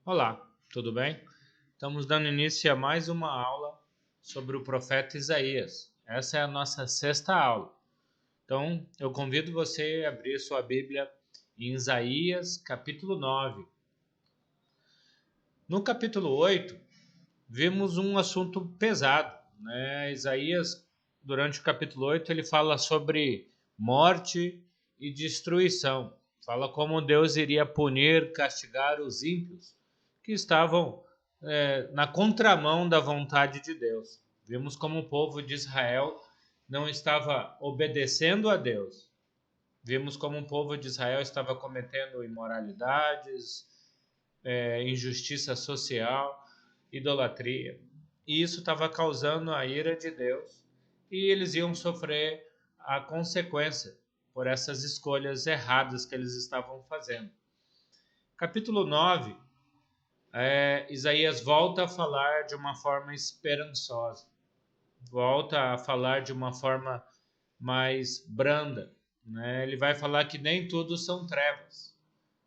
Olá, tudo bem? Estamos dando início a mais uma aula sobre o profeta Isaías. Essa é a nossa sexta aula. Então, eu convido você a abrir sua Bíblia em Isaías, capítulo 9. No capítulo 8, vimos um assunto pesado, né? Isaías, durante o capítulo 8, ele fala sobre morte e destruição. Fala como Deus iria punir, castigar os ímpios que estavam na contramão da vontade de Deus. Vimos como o povo de Israel não estava obedecendo a Deus. Vimos como o povo de Israel estava cometendo imoralidades, injustiça social, idolatria. E isso estava causando a ira de Deus e eles iam sofrer a consequência por essas escolhas erradas que eles estavam fazendo. Capítulo 9, Isaías volta a falar de uma forma esperançosa, volta a falar de uma forma mais branda, né? Ele vai falar que nem tudo são trevas,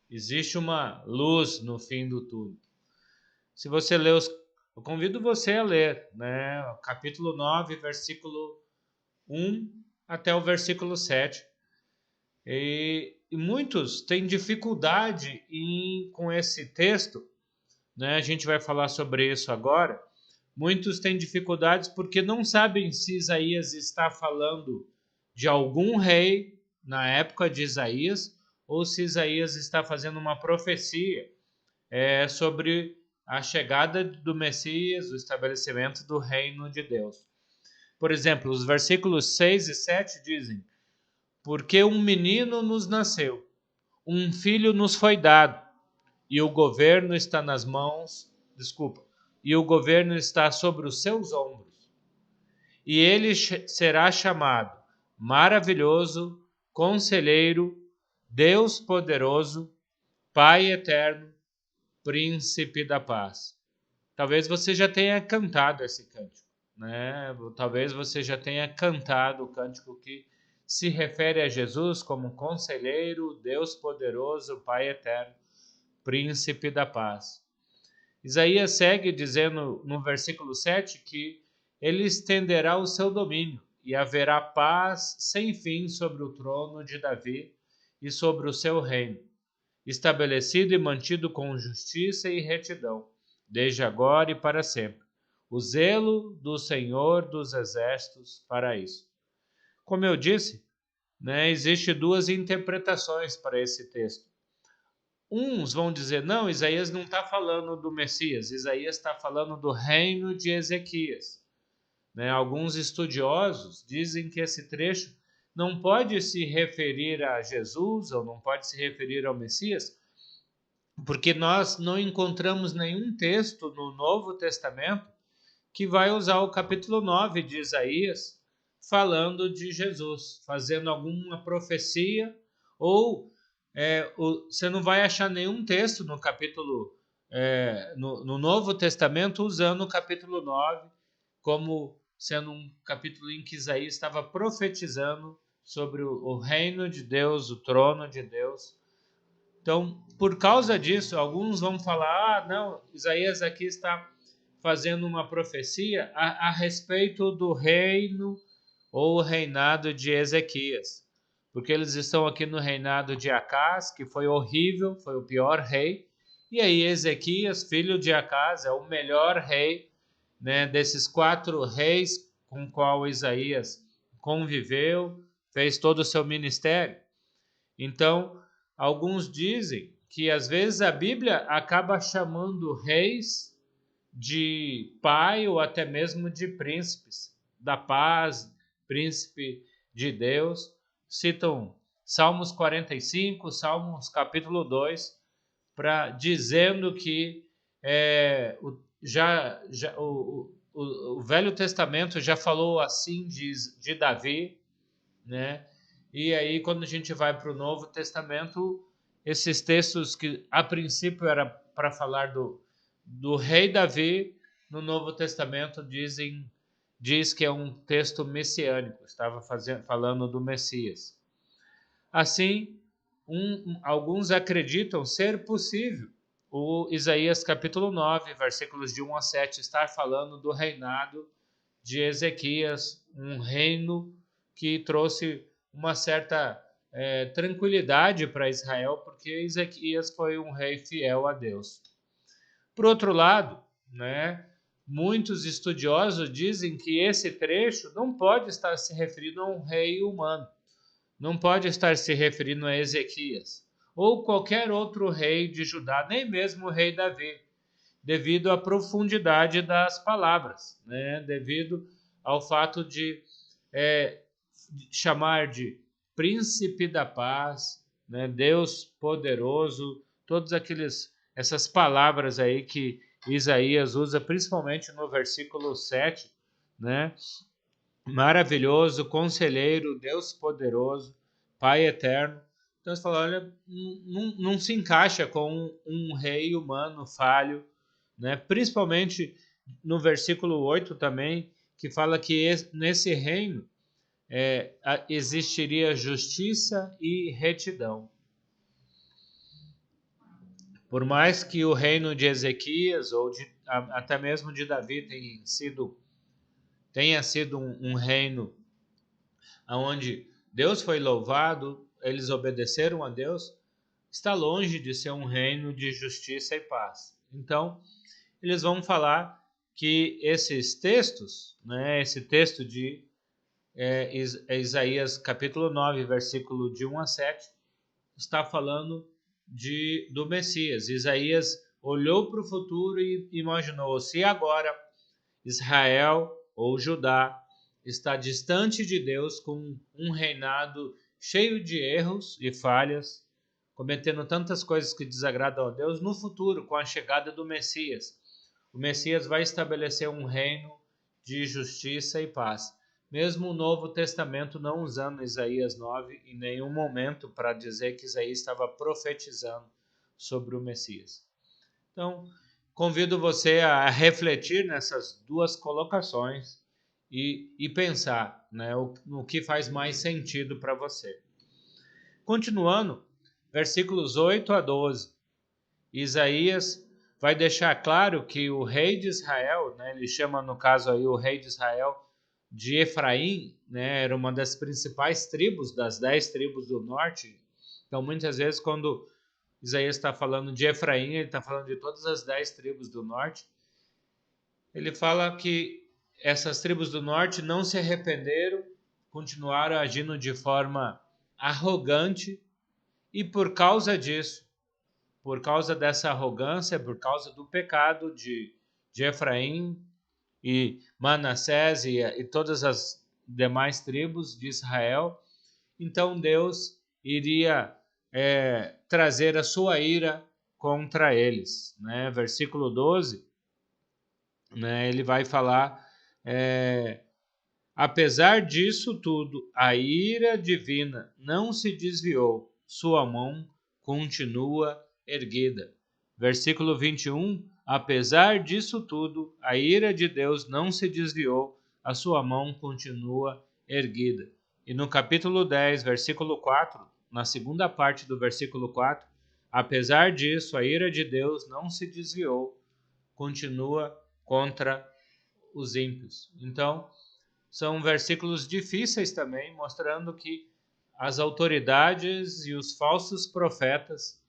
existe uma luz no fim do túnel. Se você ler eu convido você a ler, né? Capítulo 9, versículo 1 até o versículo 7. E muitos têm dificuldade com esse texto, né? A gente vai falar sobre isso agora. Muitos têm dificuldades porque não sabem se Isaías está falando de algum rei na época de Isaías ou se Isaías está fazendo uma profecia sobre a chegada do Messias, o estabelecimento do reino de Deus. Por exemplo, os versículos 6 e 7 dizem: Porque um menino nos nasceu, um filho nos foi dado, e o governo está nas mãos, e o governo está sobre os seus ombros. E ele será chamado Maravilhoso, Conselheiro, Deus Poderoso, Pai Eterno, Príncipe da Paz. Talvez você já tenha cantado esse cântico, né? Talvez você já tenha cantado o cântico que se refere a Jesus como Conselheiro, Deus Poderoso, Pai Eterno, Príncipe da Paz. Isaías segue dizendo no versículo 7 que ele estenderá o seu domínio e haverá paz sem fim sobre o trono de Davi e sobre o seu reino, estabelecido e mantido com justiça e retidão, desde agora e para sempre. O zelo do Senhor dos Exércitos para isso. Como eu disse, né, existe duas interpretações para esse texto. Uns vão dizer, não, Isaías não está falando do Messias, Isaías está falando do reino de Ezequias. Né? Alguns estudiosos dizem que esse trecho não pode se referir a Jesus ou não pode se referir ao Messias, porque nós não encontramos nenhum texto no Novo Testamento que vai usar o capítulo 9 de Isaías falando de Jesus, fazendo alguma profecia, ou você não vai achar nenhum texto no capítulo, no Novo Testamento usando o capítulo 9 como sendo um capítulo em que Isaías estava profetizando sobre o reino de Deus, o trono de Deus. Então, por causa disso, alguns vão falar, não, Isaías aqui está fazendo uma profecia a respeito do reino ou reinado de Ezequias, porque eles estão aqui no reinado de Acás, que foi horrível, foi o pior rei, e aí Ezequias, filho de Acás, é o melhor rei, né, desses 4 reis com qual Isaías conviveu, fez todo o seu ministério. Então, alguns dizem que às vezes a Bíblia acaba chamando reis de pai ou até mesmo de príncipes da paz, príncipe de Deus. Citam Salmos 45, Salmos capítulo 2, dizendo que o Velho Testamento já falou assim de Davi, né? E aí, quando a gente vai para o Novo Testamento, esses textos que a princípio era para falar do rei Davi, no Novo Testamento diz que é um texto messiânico, estava falando do Messias. Assim, alguns acreditam ser possível o Isaías capítulo 9, versículos de 1 a 7, está falando do reinado de Ezequias, um reino que trouxe uma certa tranquilidade para Israel, porque Ezequias foi um rei fiel a Deus. Por outro lado, né, muitos estudiosos dizem que esse trecho não pode estar se referindo a um rei humano, não pode estar se referindo a Ezequias ou qualquer outro rei de Judá, nem mesmo o rei Davi, devido à profundidade das palavras, né, devido ao fato de chamar de príncipe da paz, né, Deus poderoso, todas essas palavras aí que Isaías usa, principalmente no versículo 7, né? Maravilhoso, conselheiro, Deus poderoso, Pai eterno. Então você fala, olha, não se encaixa com um rei humano falho, né? Principalmente no versículo 8 também, que fala que nesse reino existiria justiça e retidão. Por mais que o reino de Ezequias ou até mesmo de Davi tenha sido um reino onde Deus foi louvado, eles obedeceram a Deus, está longe de ser um reino de justiça e paz. Então, eles vão falar que esses textos, né, esse texto de Isaías capítulo 9, versículo de 1 a 7, está falando do Messias. Isaías olhou para o futuro e imaginou, se agora Israel ou Judá está distante de Deus, com um reinado cheio de erros e falhas, cometendo tantas coisas que desagradam a Deus, no futuro, com a chegada do Messias, o Messias vai estabelecer um reino de justiça e paz. Mesmo o Novo Testamento não usando Isaías 9 em nenhum momento para dizer que Isaías estava profetizando sobre o Messias. Então, convido você a refletir nessas duas colocações e pensar, né, no que faz mais sentido para você. Continuando, versículos 8 a 12, Isaías vai deixar claro que o rei de Israel, né, ele chama no caso aí o rei de Israel de Efraim, né, era uma das principais tribos, das 10 tribos do norte. Então, muitas vezes, quando Isaías está falando de Efraim, ele está falando de todas as 10 tribos do norte. Ele fala que essas tribos do norte não se arrependeram, continuaram agindo de forma arrogante, e por causa disso, por causa dessa arrogância, por causa do pecado de Efraim e Manassés e todas as demais tribos de Israel, então Deus iria trazer a sua ira contra eles, né? Versículo 12, né? Ele vai falar, apesar disso tudo, a ira divina não se desviou, sua mão continua erguida. Versículo 21, apesar disso tudo, a ira de Deus não se desviou, a sua mão continua erguida. E no capítulo 10, versículo 4, na segunda parte do versículo 4, apesar disso, a ira de Deus não se desviou, continua contra os ímpios. Então, são versículos difíceis também, mostrando que as autoridades e os falsos profetas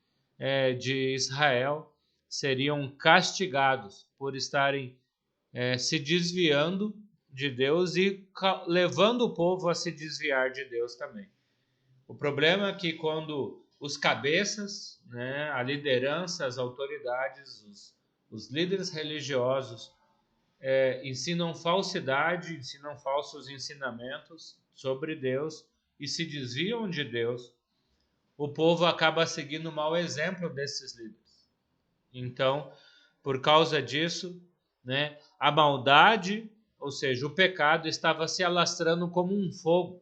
de Israel seriam castigados por estarem se desviando de Deus e levando o povo a se desviar de Deus também. O problema é que quando os cabeças, né, a liderança, as autoridades, os líderes religiosos ensinam falsidade, ensinam falsos ensinamentos sobre Deus e se desviam de Deus, o povo acaba seguindo o mau exemplo desses líderes. Então, por causa disso, né, a maldade, ou seja, o pecado, estava se alastrando como um fogo,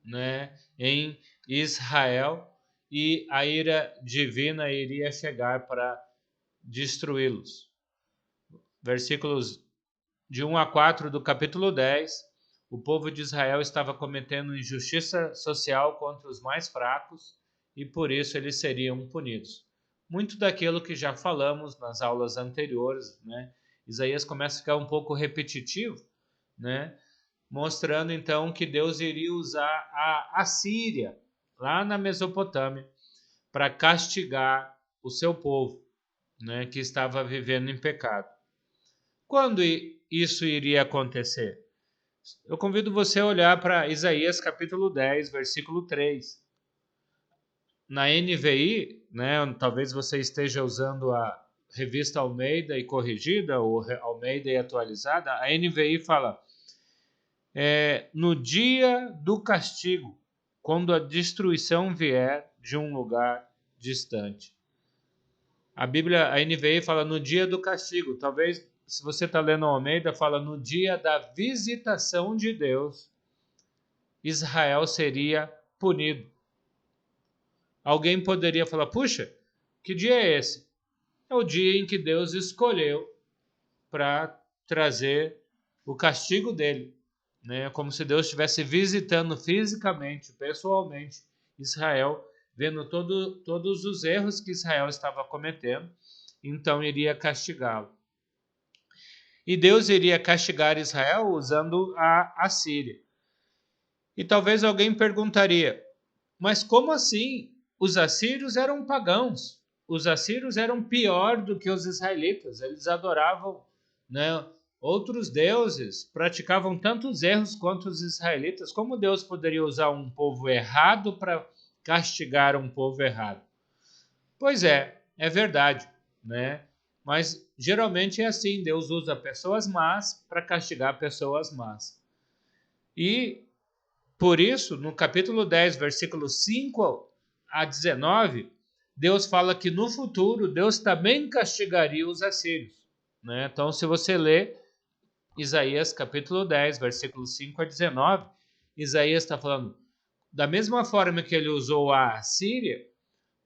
né, em Israel, e a ira divina iria chegar para destruí-los. Versículos de 1 a 4 do capítulo 10, o povo de Israel estava cometendo injustiça social contra os mais fracos e por isso eles seriam punidos. muito daquilo que já falamos nas aulas anteriores, né? Isaías começa a ficar um pouco repetitivo, né? Mostrando então que Deus iria usar a Assíria, lá na Mesopotâmia, para castigar o seu povo, né, que estava vivendo em pecado. Quando isso iria acontecer? Eu convido você a olhar para Isaías capítulo 10, versículo 3. Na NVI, né, talvez você esteja usando a revista Almeida e corrigida, ou Almeida e atualizada, a NVI fala, no dia do castigo, quando a destruição vier de um lugar distante. A Bíblia, a NVI fala no dia do castigo. Talvez, se você está lendo a Almeida, fala no dia da visitação de Deus, Israel seria punido. Alguém poderia falar, puxa, que dia é esse? É o dia em que Deus escolheu para trazer o castigo dele, né? Como se Deus estivesse visitando fisicamente, pessoalmente, Israel, vendo todos os erros que Israel estava cometendo, então iria castigá-lo. E Deus iria castigar Israel usando a Assíria. E talvez alguém perguntaria, mas como assim? Os assírios eram pagãos. Os assírios eram pior do que os israelitas. Eles adoravam, né, outros deuses, praticavam tantos erros quanto os israelitas. Como Deus poderia usar um povo errado para castigar um povo errado? Pois é verdade, né? Mas geralmente é assim, Deus usa pessoas más para castigar pessoas más. E por isso, no capítulo 10, versículos 5 a 19, Deus fala que no futuro Deus também castigaria os assírios, né? Então, se você ler Isaías capítulo 10, versículos 5 a 19, Isaías está falando da mesma forma que ele usou a Assíria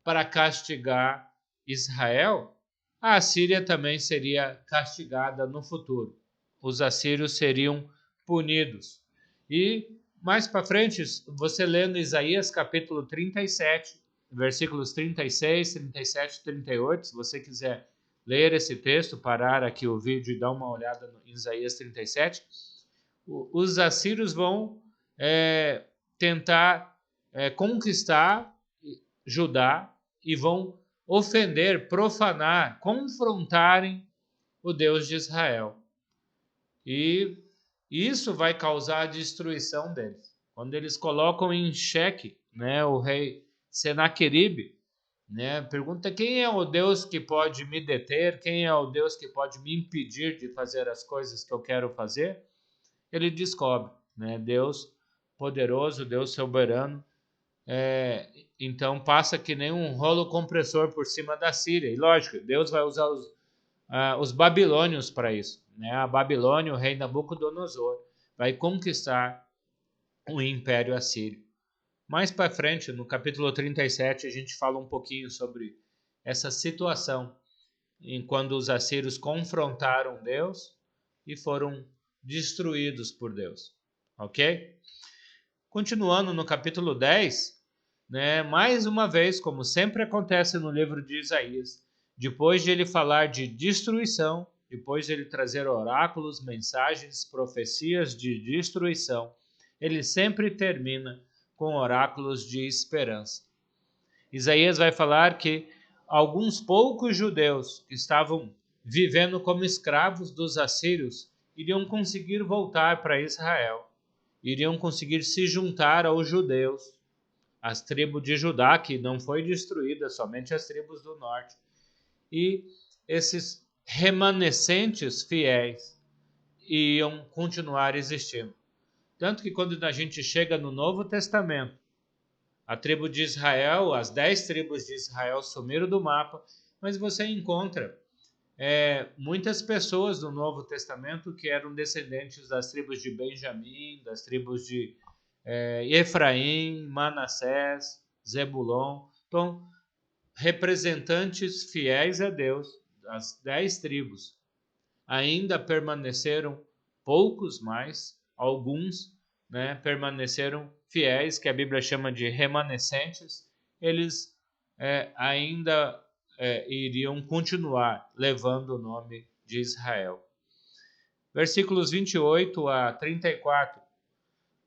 para castigar Israel, a Assíria também seria castigada no futuro. Os assírios seriam punidos. E mais para frente, você lendo Isaías capítulo 37, versículos 36, 37 e 38, se você quiser ler esse texto, parar aqui o vídeo e dar uma olhada em Isaías 37, os assírios vão tentar conquistar Judá e vão ofender, profanar, confrontarem o Deus de Israel. E isso vai causar a destruição deles. Quando eles colocam em xeque, né, o rei Senaqueribe, né, pergunta quem é o Deus que pode me deter, quem é o Deus que pode me impedir de fazer as coisas que eu quero fazer, ele descobre, né, Deus poderoso, Deus soberano, então passa que nem um rolo compressor por cima da Síria. E lógico, Deus vai usar os babilônios para isso, né? A Babilônia, o rei Nabucodonosor, vai conquistar o Império Assírio. Mais para frente, no capítulo 37, a gente fala um pouquinho sobre essa situação em quando os assírios confrontaram Deus e foram destruídos por Deus. Ok? Continuando no capítulo 10, né, mais uma vez, como sempre acontece no livro de Isaías, depois de ele falar de destruição, depois de ele trazer oráculos, mensagens, profecias de destruição, ele sempre termina com oráculos de esperança. Isaías vai falar que alguns poucos judeus que estavam vivendo como escravos dos assírios iriam conseguir voltar para Israel, iriam conseguir se juntar aos judeus, as tribos de Judá, que não foi destruída, somente as tribos do norte. E esses remanescentes fiéis iam continuar existindo. Tanto que quando a gente chega no Novo Testamento, a tribo de Israel, as 10 tribos de Israel sumiram do mapa, mas você encontra muitas pessoas do Novo Testamento que eram descendentes das tribos de Benjamim, das tribos de Efraim, Manassés, Zebulon. Então, representantes fiéis a Deus, das 10 tribos, ainda permaneceram poucos mais, alguns, né, permaneceram fiéis, que a Bíblia chama de remanescentes. Eles ainda iriam continuar levando o nome de Israel. Versículos 28 a 34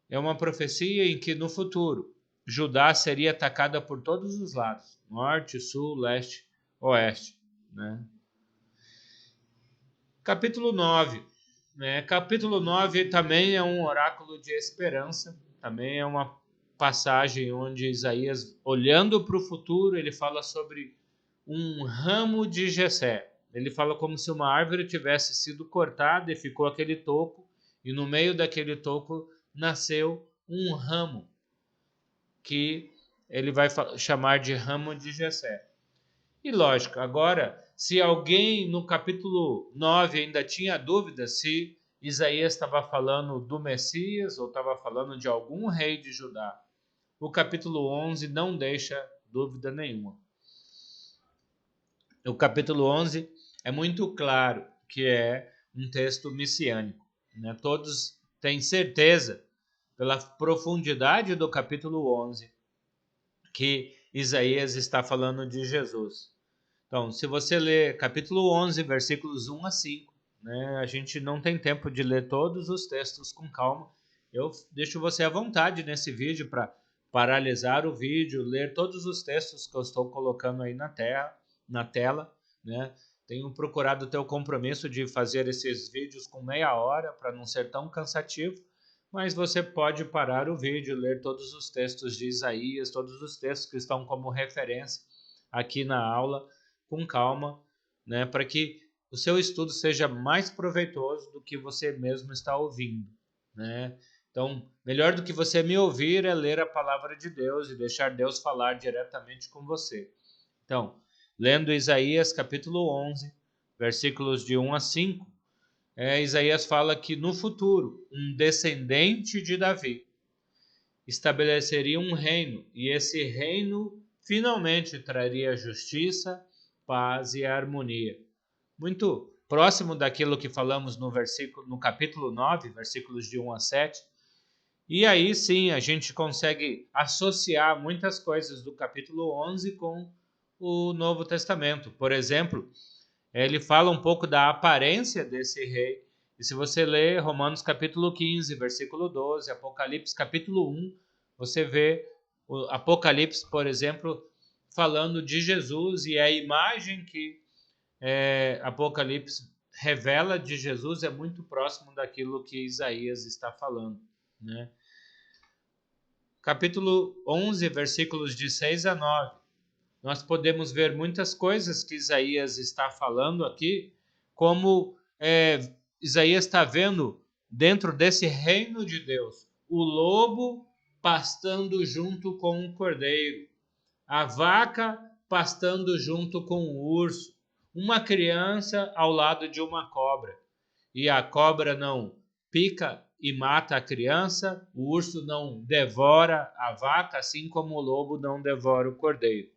é uma profecia em que no futuro Judá seria atacada por todos os lados, norte, sul, leste, oeste, né? Capítulo 9. Capítulo 9 também é um oráculo de esperança, também é uma passagem onde Isaías, olhando para o futuro, ele fala sobre um ramo de Jessé. Ele fala como se uma árvore tivesse sido cortada e ficou aquele toco, e no meio daquele toco nasceu um ramo, que ele vai chamar de ramo de Jessé. E lógico, agora, se alguém no capítulo 9 ainda tinha dúvida se Isaías estava falando do Messias ou estava falando de algum rei de Judá, o capítulo 11 não deixa dúvida nenhuma. O capítulo 11 é muito claro que é um texto messiânico, né? Todos têm certeza, pela profundidade do capítulo 11, que Isaías está falando de Jesus. Então, se você ler capítulo 11, versículos 1 a 5, né, a gente não tem tempo de ler todos os textos com calma. Eu deixo você à vontade nesse vídeo para paralisar o vídeo, ler todos os textos que eu estou colocando aí na tela, né? Tenho procurado ter o compromisso de fazer esses vídeos com meia hora para não ser tão cansativo, mas você pode parar o vídeo, ler todos os textos de Isaías, todos os textos que estão como referência aqui na aula, com calma, né, para que o seu estudo seja mais proveitoso do que você mesmo está ouvindo, né? Então, melhor do que você me ouvir é ler a palavra de Deus e deixar Deus falar diretamente com você. Então, lendo Isaías capítulo 11, versículos de 1 a 5, Isaías fala que no futuro, um descendente de Davi estabeleceria um reino, e esse reino finalmente traria justiça, paz e harmonia. Muito próximo daquilo que falamos no capítulo 9, versículos de 1 a 7. E aí sim a gente consegue associar muitas coisas do capítulo 11 com o Novo Testamento. Por exemplo, ele fala um pouco da aparência desse rei. E se você ler Romanos capítulo 15, versículo 12, Apocalipse capítulo 1, você vê o Apocalipse, por exemplo, falando de Jesus, e a imagem que Apocalipse revela de Jesus é muito próximo daquilo que Isaías está falando, né? Capítulo 11, versículos de 6 a 9. Nós podemos ver muitas coisas que Isaías está falando aqui, como Isaías está vendo dentro desse reino de Deus, o lobo pastando junto com o cordeiro, a vaca pastando junto com o urso, uma criança ao lado de uma cobra. E a cobra não pica e mata a criança, o urso não devora a vaca, assim como o lobo não devora o cordeiro.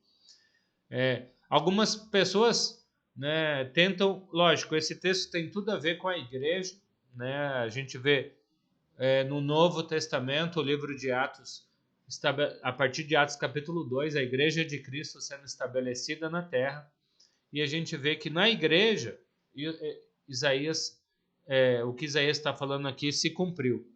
Algumas pessoas, né, tentam, lógico, esse texto tem tudo a ver com a igreja, né? A gente vê no Novo Testamento, o livro de Atos, a partir de Atos capítulo 2, a igreja de Cristo sendo estabelecida na terra, e a gente vê que na igreja, Isaías, o que Isaías está falando aqui se cumpriu.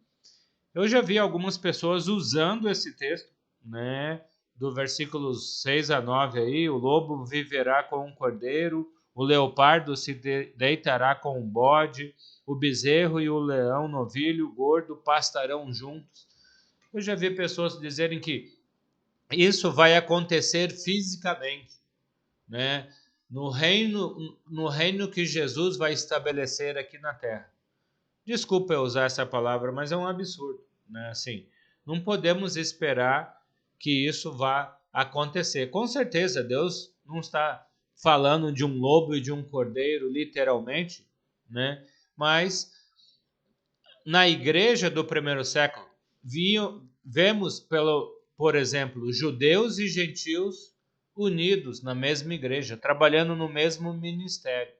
Eu já vi algumas pessoas usando esse texto, né, do versículos 6 a 9 aí, o lobo viverá com um cordeiro, o leopardo se deitará com um bode, o bezerro e o leão novilho gordo pastarão juntos. Eu já vi pessoas dizerem que isso vai acontecer fisicamente, né, no reino que Jesus vai estabelecer aqui na terra. Desculpa eu usar essa palavra, mas é um absurdo, né? Assim, não podemos esperar que isso vá acontecer. Com certeza, Deus não está falando de um lobo e de um cordeiro, literalmente, né? Mas na igreja do primeiro século, vemos, por exemplo, judeus e gentios unidos na mesma igreja, trabalhando no mesmo ministério.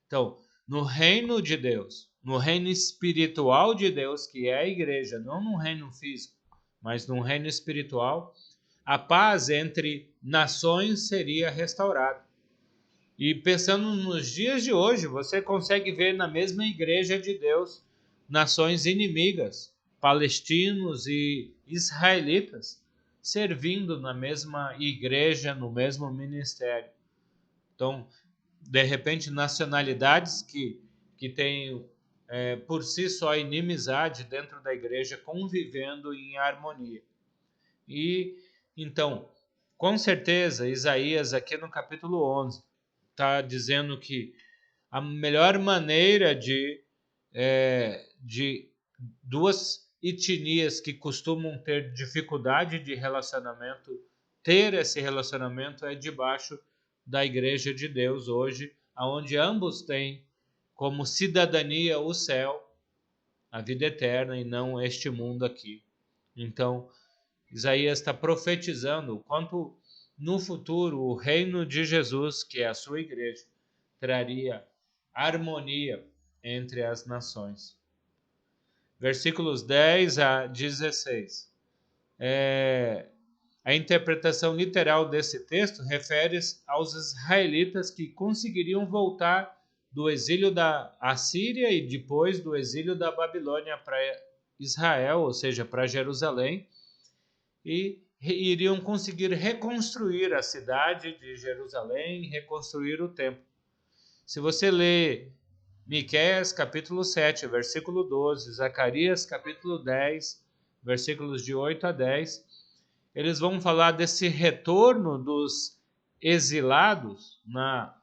Então, no reino de Deus, no reino espiritual de Deus, que é a igreja, não no reino físico, mas no reino espiritual, a paz entre nações seria restaurada. E pensando nos dias de hoje, você consegue ver na mesma igreja de Deus nações inimigas, palestinos e israelitas, servindo na mesma igreja, no mesmo ministério. Então, de repente, nacionalidades que têm por si só inimizade dentro da igreja, convivendo em harmonia. E então, com certeza, Isaías, aqui no capítulo 11, está dizendo que a melhor maneira de duas etnias que costumam ter dificuldade de relacionamento, ter esse relacionamento é debaixo da igreja de Deus hoje, onde ambos têm como cidadania o céu, a vida eterna e não este mundo aqui. Então, Isaías está profetizando o quanto no futuro o reino de Jesus, que é a sua igreja, traria harmonia entre as nações. Versículos 10 a 16. A interpretação literal desse texto refere-se aos israelitas que conseguiriam voltar do exílio da Assíria e depois do exílio da Babilônia para Israel, ou seja, para Jerusalém, e iriam conseguir reconstruir a cidade de Jerusalém, reconstruir o templo. Se você lê Miqueias capítulo 7, versículo 12, Zacarias capítulo 10, versículos de 8 a 10, eles vão falar desse retorno dos exilados na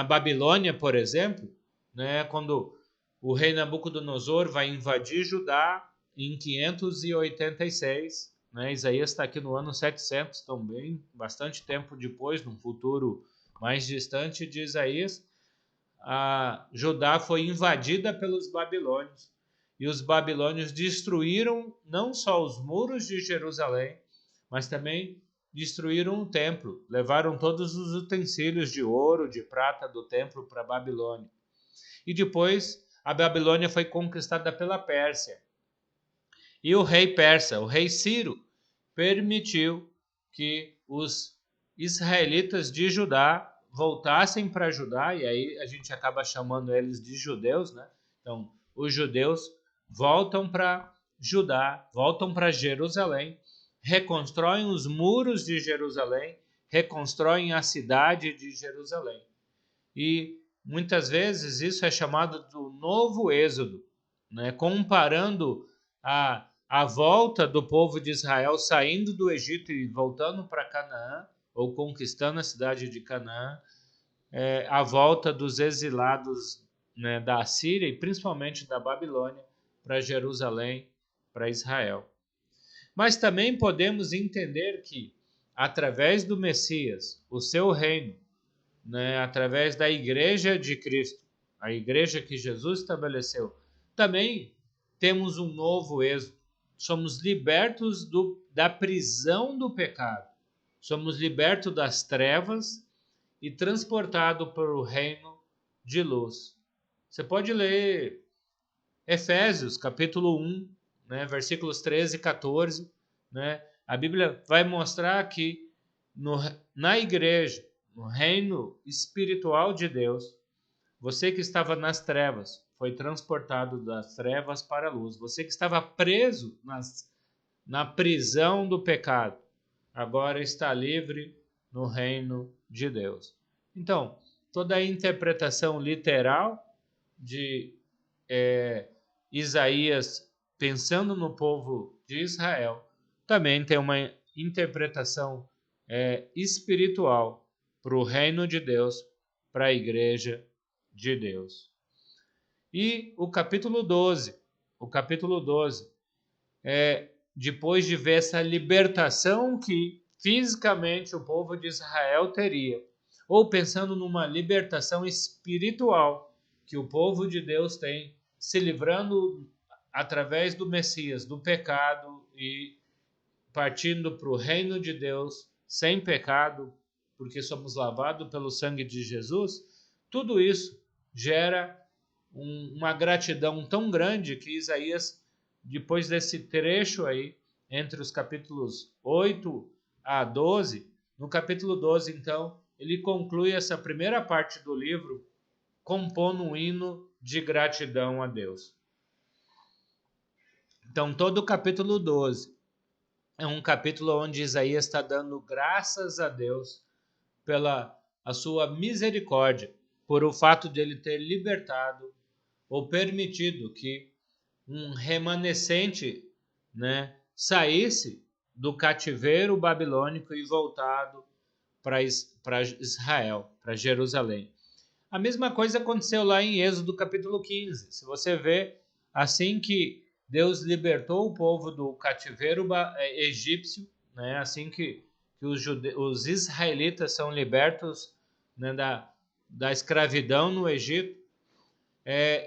Babilônia, por exemplo, né, quando o rei Nabucodonosor vai invadir Judá em 586, né, Isaías está aqui no ano 700 também, bastante tempo depois, num futuro mais distante de Isaías. Judá foi invadida pelos babilônios, e os babilônios destruíram não só os muros de Jerusalém, mas também destruíram o templo, levaram todos os utensílios de ouro, de prata do templo para a Babilônia. E depois a Babilônia foi conquistada pela Pérsia. E o rei persa, o rei Ciro, permitiu que os israelitas de Judá voltassem para Judá, e aí a gente acaba chamando eles de judeus, né? Então, os judeus voltam para Judá, voltam para Jerusalém, reconstroem os muros de Jerusalém, reconstroem a cidade de Jerusalém. E muitas vezes isso é chamado do novo êxodo, né? Comparando a volta do povo de Israel saindo do Egito e voltando para Canaã, ou conquistando a cidade de Canaã, a volta dos exilados, né, da Síria e principalmente da Babilônia para Jerusalém, para Israel. Mas também podemos entender que, através do Messias, o seu reino, né, através da igreja de Cristo, a igreja que Jesus estabeleceu, também temos um novo êxodo. Somos libertos da prisão do pecado. Somos libertos das trevas e transportados para o reino de luz. Você pode ler Efésios, capítulo 1, né, versículos 13 e 14. Né? A Bíblia vai mostrar que na igreja, no reino espiritual de Deus, você que estava nas trevas foi transportado das trevas para a luz. Você que estava preso na prisão do pecado, agora está livre no reino de Deus. Então, toda a interpretação literal de Isaías pensando no povo de Israel também tem uma interpretação espiritual para o reino de Deus, para a igreja de Deus. E o capítulo 12, depois de ver essa libertação que fisicamente o povo de Israel teria, ou pensando numa libertação espiritual que o povo de Deus tem, se livrando através do Messias, do pecado e partindo para o reino de Deus sem pecado, porque somos lavados pelo sangue de Jesus, tudo isso gera uma gratidão tão grande que Isaías, depois desse trecho aí, entre os capítulos 8 a 12, no capítulo 12, então, ele conclui essa primeira parte do livro compondo um hino de gratidão a Deus. Então, todo o capítulo 12 é um capítulo onde Isaías está dando graças a Deus pela a sua misericórdia, por o fato de ele ter libertado ou permitido que um remanescente, né, saísse do cativeiro babilônico e voltado para Israel, para Jerusalém. A mesma coisa aconteceu lá em Êxodo capítulo 15. Se você vê, assim que Deus libertou o povo do cativeiro egípcio, né, assim que os israelitas são libertos, né, da escravidão no Egito,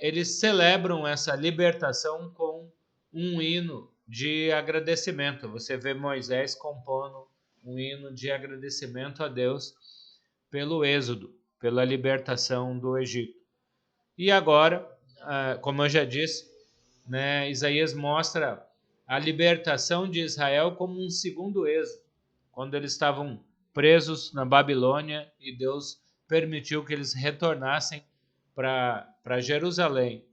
eles celebram essa libertação com um hino de agradecimento. Você vê Moisés compondo um hino de agradecimento a Deus pelo êxodo, pela libertação do Egito. E agora, como eu já disse, né, Isaías mostra a libertação de Israel como um segundo êxodo, quando eles estavam presos na Babilônia e Deus permitiu que eles retornassem para Jerusalém.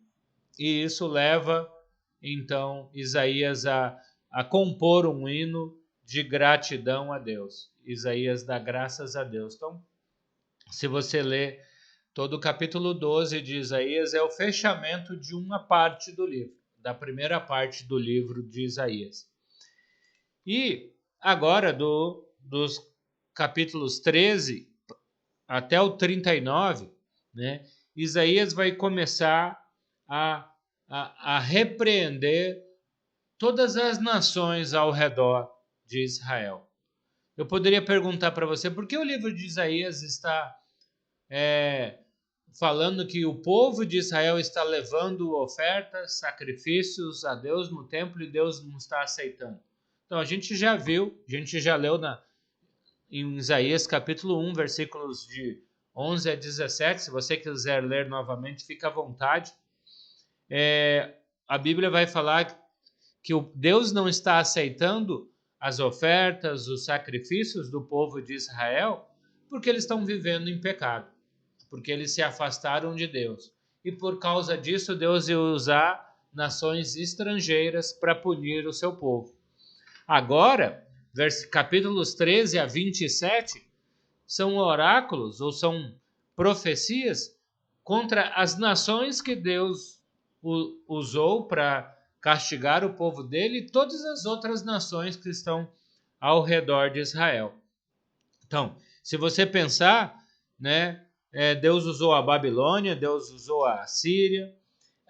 E isso leva, então, Isaías a compor um hino de gratidão a Deus. Isaías dá graças a Deus. Então, se você ler todo o capítulo 12 de Isaías, é o fechamento de uma parte do livro, da primeira parte do livro de Isaías. E agora, dos capítulos 13 até o 39, né, Isaías vai começar a repreender todas as nações ao redor de Israel. Eu poderia perguntar para você, por que o livro de Isaías está falando que o povo de Israel está levando ofertas, sacrifícios a Deus no templo e Deus não está aceitando? Então, a gente já viu, a gente já leu em Isaías capítulo 1, versículos de 11 a 17, se você quiser ler novamente, fica à vontade. A Bíblia vai falar que Deus não está aceitando as ofertas, os sacrifícios do povo de Israel, porque eles estão vivendo em pecado, porque eles se afastaram de Deus. E por causa disso, Deus ia usar nações estrangeiras para punir o seu povo. Agora, capítulos 13 a 27, são oráculos ou são profecias contra as nações que Deus usou para castigar o povo dele e todas as outras nações que estão ao redor de Israel. Então, se você pensar, né, Deus usou a Babilônia, Deus usou a Síria,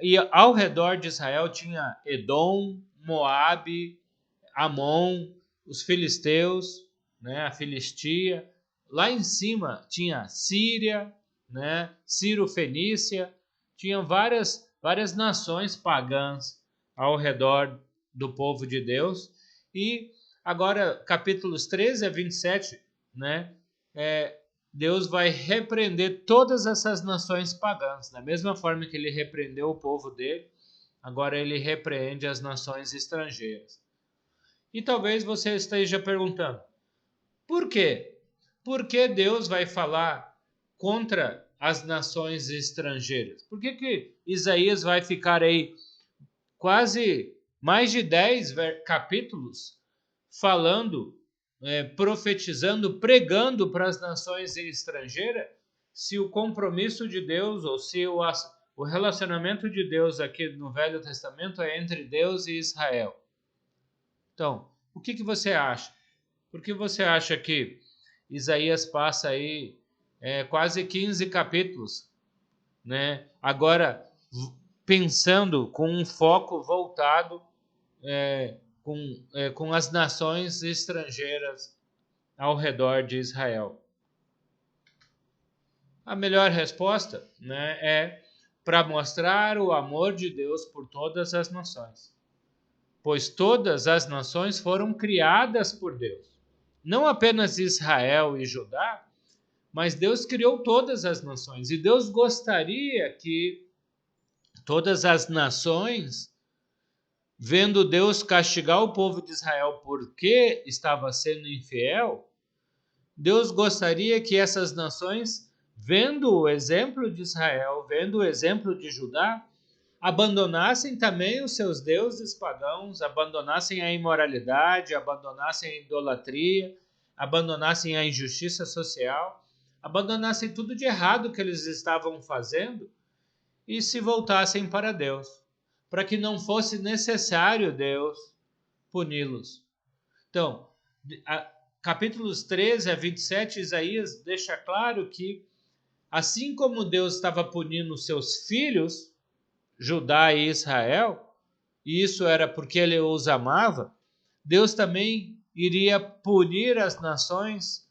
e ao redor de Israel tinha Edom, Moabe, Amon, os filisteus, né, a Filistia. Lá em cima tinha Síria, né, Ciro-Fenícia, tinham várias nações pagãs ao redor do povo de Deus. E agora, capítulos 13 a 27, né, Deus vai repreender todas essas nações pagãs. Da mesma forma que ele repreendeu o povo dele, agora ele repreende as nações estrangeiras. E talvez você esteja perguntando, por quê? Por que Deus vai falar contra as nações estrangeiras? Por que Isaías vai ficar aí quase mais de 10 capítulos falando, profetizando, pregando para as nações estrangeiras, se o compromisso de Deus ou se o relacionamento de Deus aqui no Velho Testamento é entre Deus e Israel? Então, o que você acha? Por que você acha que Isaías passa aí quase 15 capítulos, né? Agora, pensando com um foco voltado com as nações estrangeiras ao redor de Israel? A melhor resposta, né, é para mostrar o amor de Deus por todas as nações. Pois todas as nações foram criadas por Deus. Não apenas Israel e Judá, mas Deus criou todas as nações. E Deus gostaria que todas as nações, vendo Deus castigar o povo de Israel porque estava sendo infiel, Deus gostaria que essas nações, vendo o exemplo de Israel, vendo o exemplo de Judá, abandonassem também os seus deuses pagãos, abandonassem a imoralidade, abandonassem a idolatria, abandonassem a injustiça social, abandonassem tudo de errado que eles estavam fazendo e se voltassem para Deus, para que não fosse necessário Deus puni-los. Então, capítulos 13 a 27, Isaías deixa claro que, assim como Deus estava punindo seus filhos, Judá e Israel, e isso era porque ele os amava, Deus também iria punir as nações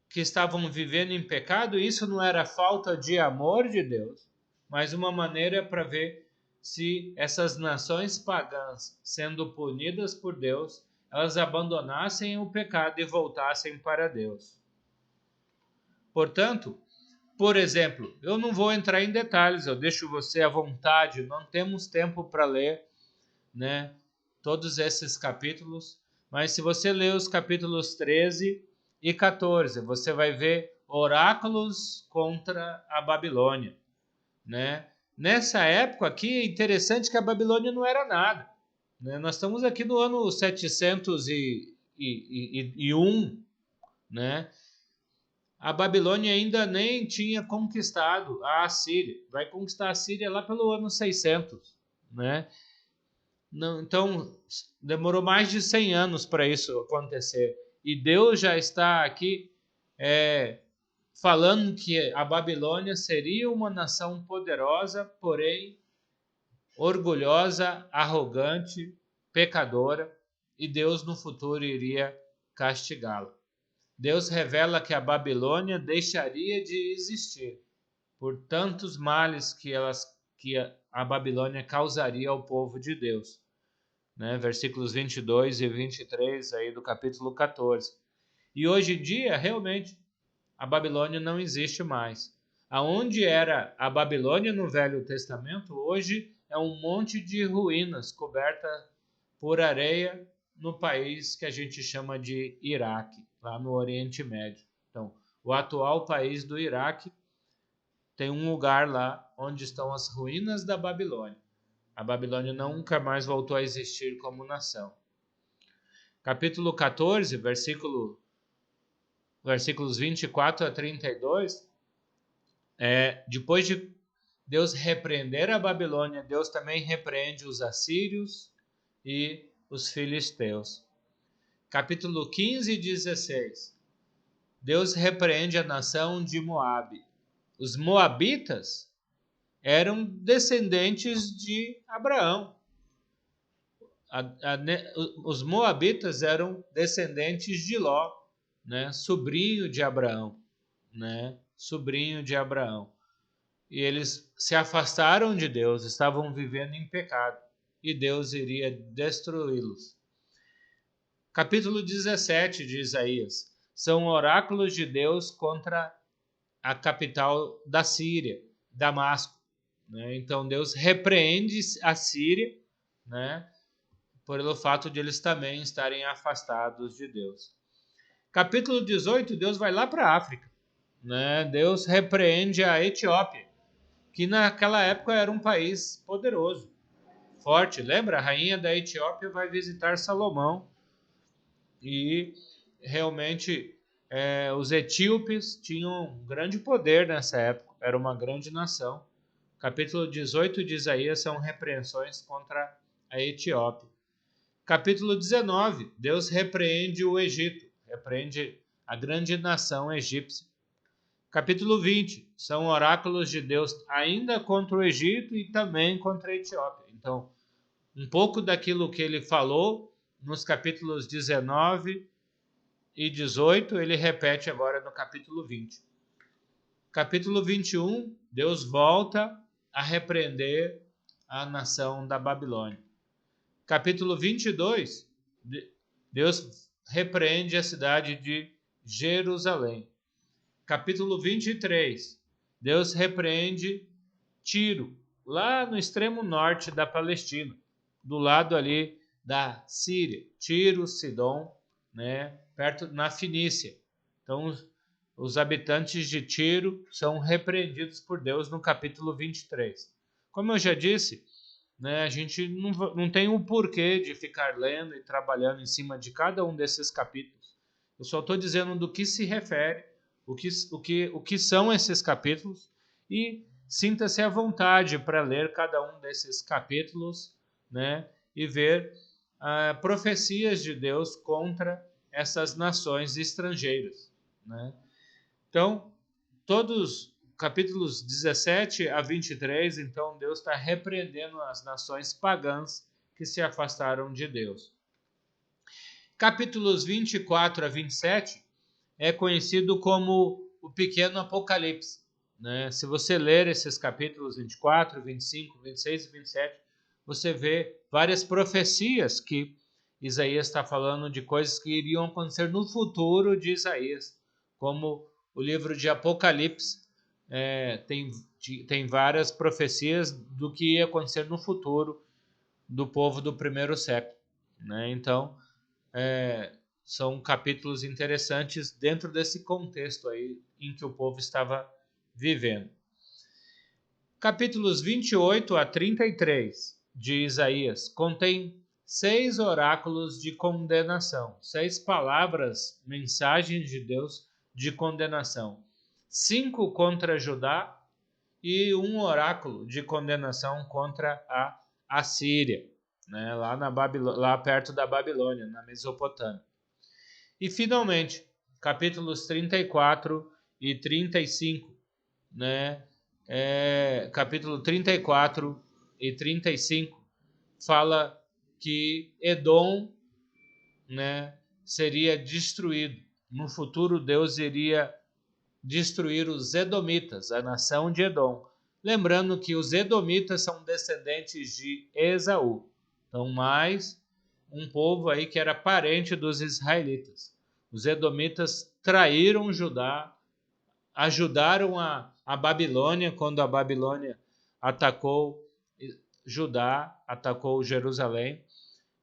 que estavam vivendo em pecado. E isso não era falta de amor de Deus, mas uma maneira para ver se essas nações pagãs, sendo punidas por Deus, elas abandonassem o pecado e voltassem para Deus. Portanto, por exemplo, eu não vou entrar em detalhes, eu deixo você à vontade, não temos tempo para ler, né, todos esses capítulos, mas se você ler os capítulos 13 e 14, você vai ver oráculos contra a Babilônia, né? Nessa época aqui é interessante que a Babilônia não era nada, né? Nós estamos aqui no ano 701, né? A Babilônia ainda nem tinha conquistado a Assíria. Vai conquistar a Síria lá pelo ano 600, né? Não, então, demorou mais de 100 anos para isso acontecer. E Deus já está aqui falando que a Babilônia seria uma nação poderosa, porém orgulhosa, arrogante, pecadora, e Deus no futuro iria castigá-la. Deus revela que a Babilônia deixaria de existir por tantos males que a Babilônia causaria ao povo de Deus, né? Versículos 22 e 23 aí do capítulo 14. E hoje em dia, realmente, a Babilônia não existe mais. Aonde era a Babilônia no Velho Testamento, hoje é um monte de ruínas coberta por areia no país que a gente chama de Iraque, lá no Oriente Médio. Então, o atual país do Iraque tem um lugar lá onde estão as ruínas da Babilônia. A Babilônia nunca mais voltou a existir como nação. Capítulo 14, versículos 24 a 32, depois de Deus repreender a Babilônia, Deus também repreende os assírios e os filisteus. Capítulo 15 e 16, Deus repreende a nação de Moabe. Os moabitas eram descendentes de Abraão. Os moabitas eram descendentes de Ló, né? Sobrinho de Abraão, né? Sobrinho de Abraão. E eles se afastaram de Deus, estavam vivendo em pecado, e Deus iria destruí-los. Capítulo 17 de Isaías. São oráculos de Deus contra a capital da Síria, Damasco, né? Então Deus repreende a Síria, né, pelo fato de eles também estarem afastados de Deus. Capítulo 18, Deus vai lá para a África, né? Deus repreende a Etiópia, que naquela época era um país poderoso, forte. Lembra? A rainha da Etiópia vai visitar Salomão e realmente os etíopes tinham um grande poder nessa época, era uma grande nação. Capítulo 18 de Isaías são repreensões contra a Etiópia. Capítulo 19, Deus repreende o Egito, repreende a grande nação egípcia. Capítulo 20, são oráculos de Deus ainda contra o Egito e também contra a Etiópia. Então, um pouco daquilo que ele falou nos capítulos 19 e 18, ele repete agora no capítulo 20. Capítulo 21, Deus volta a repreender a nação da Babilônia. Capítulo 22, Deus repreende a cidade de Jerusalém. Capítulo 23, Deus repreende Tiro, lá no extremo norte da Palestina, do lado ali da Síria, Tiro, Sidom, né, perto na Fenícia. Então, os habitantes de Tiro são repreendidos por Deus no capítulo 23. Como eu já disse, né, a gente não tem o porquê de ficar lendo e trabalhando em cima de cada um desses capítulos. Eu só estou dizendo do que se refere, o que são esses capítulos, e sinta-se à vontade para ler cada um desses capítulos, né, e ver profecias de Deus contra essas nações estrangeiras, né? Então, todos capítulos 17 a 23, então Deus está repreendendo as nações pagãs que se afastaram de Deus. Capítulos 24 a 27 é conhecido como o pequeno Apocalipse, né? Se você ler esses capítulos 24, 25, 26 e 27, você vê várias profecias que Isaías está falando de coisas que iriam acontecer no futuro de Isaías, como o livro de Apocalipse tem várias profecias do que ia acontecer no futuro do povo do primeiro século, né? Então, são capítulos interessantes dentro desse contexto aí em que o povo estava vivendo. Capítulos 28 a 33 de Isaías contém 6 oráculos de condenação, 6 palavras, mensagens de Deus de condenação. 5 contra Judá e um oráculo de condenação contra a Assíria, né, lá perto da Babilônia, na Mesopotâmia. E, finalmente, capítulos 34 e 35, né, capítulo 34 e 35 fala que Edom, né, seria destruído. No futuro, Deus iria destruir os Edomitas, a nação de Edom. Lembrando que os Edomitas são descendentes de Esaú. Então, mais um povo aí que era parente dos israelitas. Os Edomitas traíram Judá, ajudaram a Babilônia quando a Babilônia atacou Judá, atacou Jerusalém.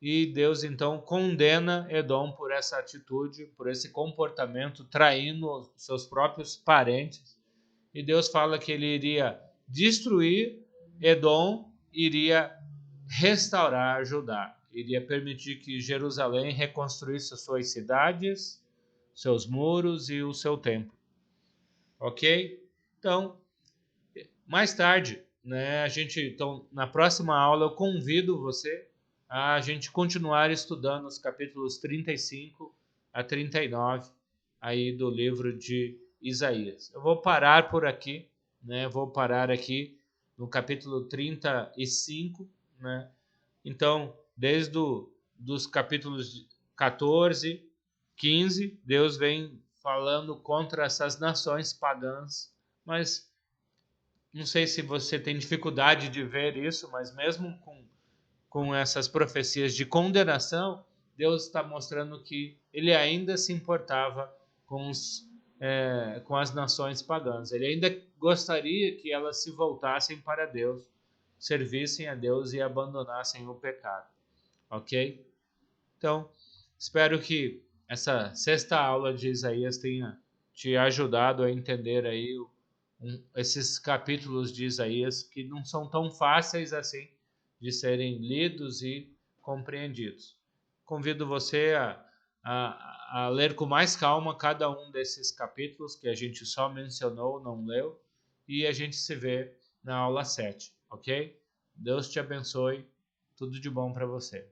E Deus então condena Edom por essa atitude, por esse comportamento, traindo seus próprios parentes. E Deus fala que ele iria destruir Edom, iria restaurar Judá, iria permitir que Jerusalém reconstruísse suas cidades, seus muros e o seu templo. Ok? Então, mais tarde, né, então, na próxima aula eu convido você a gente continuar estudando os capítulos 35 a 39 aí do livro de Isaías. Eu vou parar por aqui, né? Vou parar aqui no capítulo 35, né? Então, desde dos capítulos 14, 15, Deus vem falando contra essas nações pagãs, mas não sei se você tem dificuldade de ver isso, mas mesmo com essas profecias de condenação, Deus está mostrando que ele ainda se importava com as nações pagãs. Ele ainda gostaria que elas se voltassem para Deus, servissem a Deus e abandonassem o pecado. Ok? Então, espero que essa sexta aula de Isaías tenha te ajudado a entender aí esses capítulos de Isaías que não são tão fáceis assim de serem lidos e compreendidos. Convido você a ler com mais calma cada um desses capítulos que a gente só mencionou, não leu, e a gente se vê na aula 7, ok? Deus te abençoe, tudo de bom para você.